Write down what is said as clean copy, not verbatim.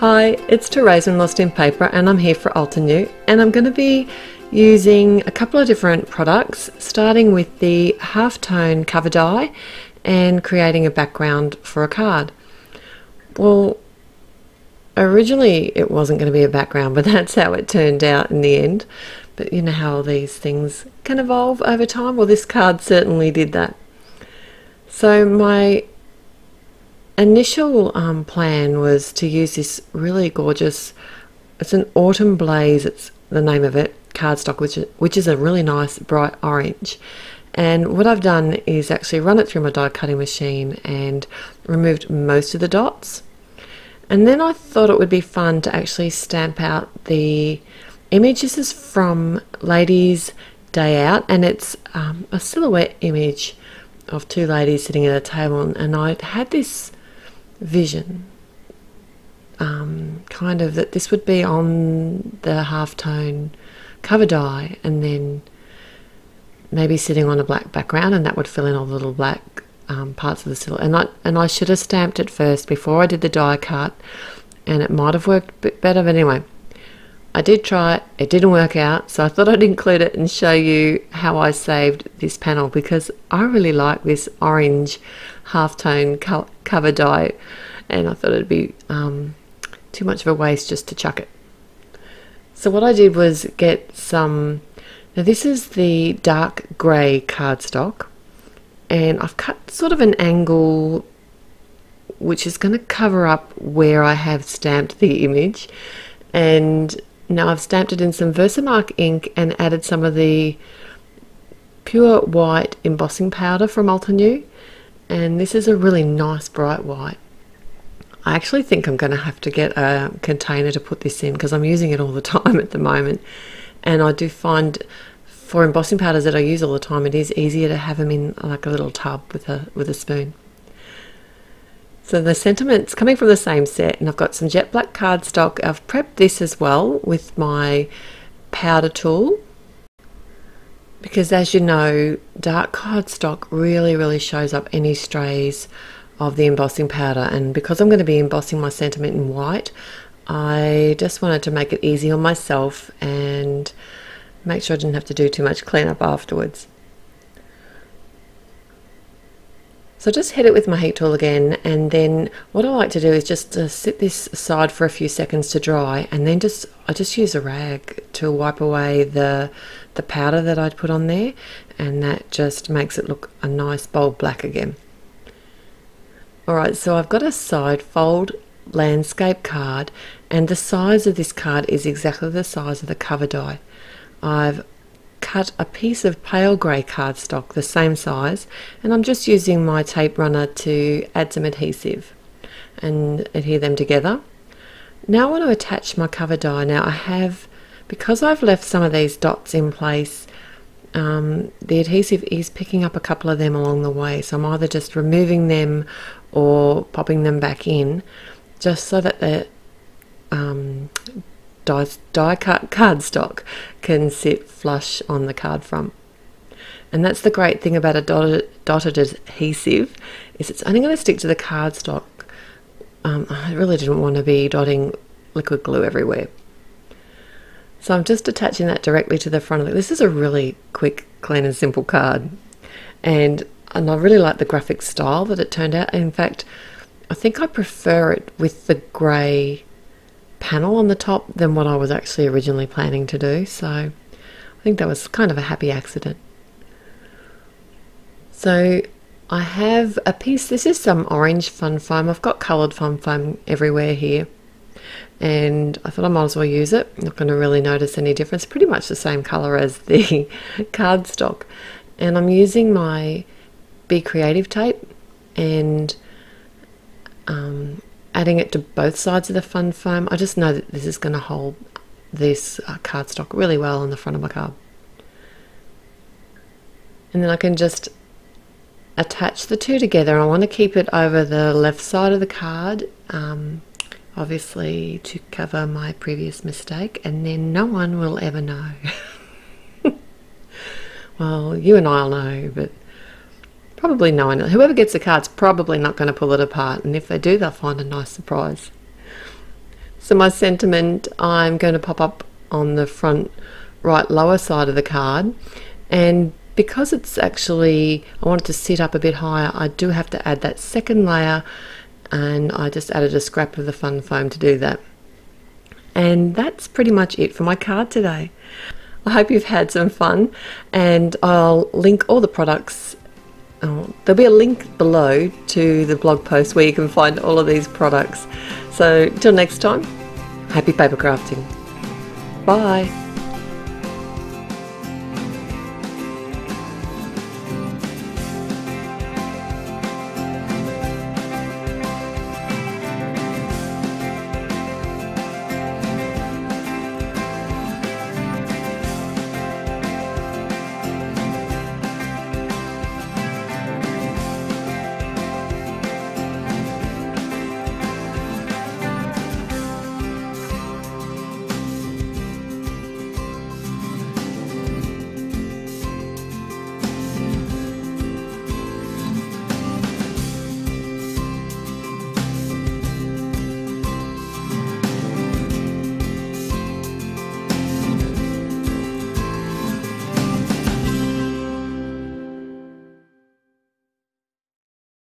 Hi, it's Therese from Lostinpaper and I'm here for Altenew, and I'm going to be using a couple of different products, starting with the Halftone cover die and creating a background for a card. Well, originally it wasn't going to be a background, but that's how it turned out in the end. But you know how these things can evolve over time. Well, this card certainly did that. So my initial plan was to use this really gorgeous, it's an Autumn Blaze, it's the name of it, cardstock, which is a really nice bright orange. And what I've done is actually run it through my die cutting machine and removed most of the dots. And then I thought it would be fun to actually stamp out the image. This is from Ladies' Day Out, and it's a silhouette image of two ladies sitting at a table, and I had this vision kind of that this would be on the Halftone cover die and then maybe sitting on a black background, and that would fill in all the little black parts of the silhouette. And I should have stamped it first before I did the die cut, and it might have worked a bit better, but anyway, I did try it. It didn't work out, so I thought I'd include it and show you how I saved this panel, because I really like this orange Halftone cover die, and I thought it'd be too much of a waste just to chuck it. So what I did was get some, now this is the dark grey cardstock, and I've cut sort of an angle which is going to cover up where I have stamped the image. And now I've stamped it in some Versamark ink and added some of the pure white embossing powder from Altenew, and this is a really nice bright white. I actually think I'm going to have to get a container to put this in, because I'm using it all the time at the moment, and I do find for embossing powders that I use all the time, it is easier to have them in like a little tub with a spoon. So the sentiment's coming from the same set, and I've got some jet black cardstock. I've prepped this as well with my powder tool, because as you know, dark cardstock really shows up any strays of the embossing powder, and because I'm going to be embossing my sentiment in white, I just wanted to make it easy on myself and make sure I didn't have to do too much cleanup afterwards. So just hit it with my heat tool again, and then what I like to do is just sit this aside for a few seconds to dry, and then I just use a rag to wipe away the powder that I'd put on there, and that just makes it look a nice bold black again. Alright, so I've got a side fold landscape card, and the size of this card is exactly the size of the cover die. I've cut a piece of pale grey cardstock the same size, and I'm just using my tape runner to add some adhesive and adhere them together. Now I want to attach my cover die. Now because I've left some of these dots in place, the adhesive is picking up a couple of them along the way, so I'm either just removing them or popping them back in, just so that the die cut cardstock can sit flush on the card front. And that's the great thing about a dotted adhesive, is it's only going to stick to the cardstock. I really didn't want to be dotting liquid glue everywhere. So I'm just attaching that directly to the front of it. This is a really quick, clean and simple card, and I really like the graphic style that it turned out. In fact, I think I prefer it with the grey panel on the top than what I was actually originally planning to do, so I think that was kind of a happy accident. So I have a piece, this is some orange fun foam. I've got coloured fun foam everywhere here, and I thought I might as well use it. I'm not going to really notice any difference, pretty much the same colour as the cardstock. And I'm using my Be Creative tape and adding it to both sides of the fun foam. I just know that this is going to hold this cardstock really well on the front of my card. And then I can just attach the two together, and I want to keep it over the left side of the card, obviously to cover my previous mistake, and then no one will ever know. Well, you and I'll know, but probably no one. Whoever gets the card's probably not going to pull it apart, and if they do, they'll find a nice surprise. So my sentiment, I'm going to pop up on the front right lower side of the card, and because it's actually, I want it to sit up a bit higher, I do have to add that second layer, and I just added a scrap of the fun foam to do that. And that's pretty much it for my card today. I hope you've had some fun, and I'll link all the products. There'll be a link below to the blog post where you can find all of these products. So till next time, happy paper crafting. Bye.